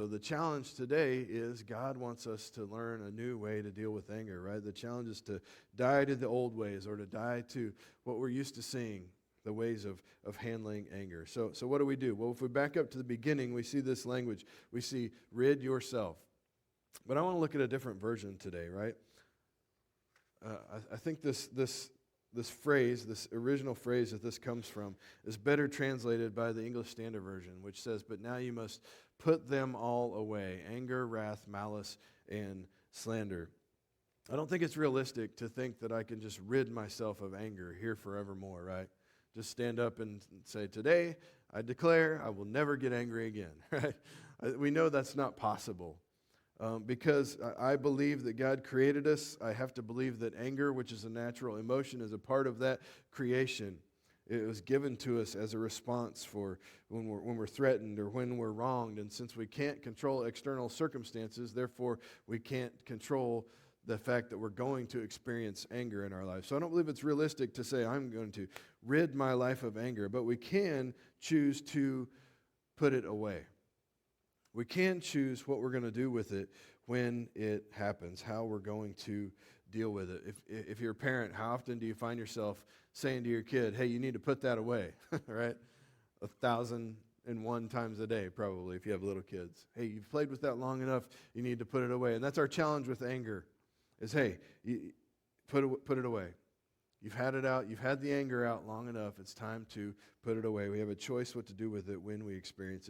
So the challenge today is God wants us to learn a new way to deal with anger, right? The challenge is to die to the old ways or to die to what we're used to seeing, the ways of handling anger. So what do we do? Well, if we back up to the beginning, we see this language. We see rid yourself. But I want to look at a different version today, right? I think this phrase, this original phrase that this comes from, is better translated by the English Standard Version, which says, "But now you must put them all away, anger, wrath, malice, and slander." I don't think it's realistic to think that I can just rid myself of anger here forevermore, right? Just stand up and say, "Today, I declare I will never get angry again," right? We know that's not possible. Because I believe that God created us, I have to believe that anger, which is a natural emotion, is a part of that creation. It was given to us as a response for when we're threatened or when we're wronged. And since we can't control external circumstances, therefore we can't control the fact that we're going to experience anger in our life. So I don't believe it's realistic to say I'm going to rid my life of anger, but we can choose to put it away. We can choose what we're going to do with it when it happens, how we're going to deal with it. If you're a parent, how often do you find yourself saying to your kid, "Hey, you need to put that away," right? 1,001 times a day, probably, if you have little kids. "Hey, you've played with that long enough, you need to put it away." And that's our challenge with anger, is, hey, put it away. You've had it out. You've had the anger out long enough. It's time to put it away. We have a choice what to do with it when we experience it.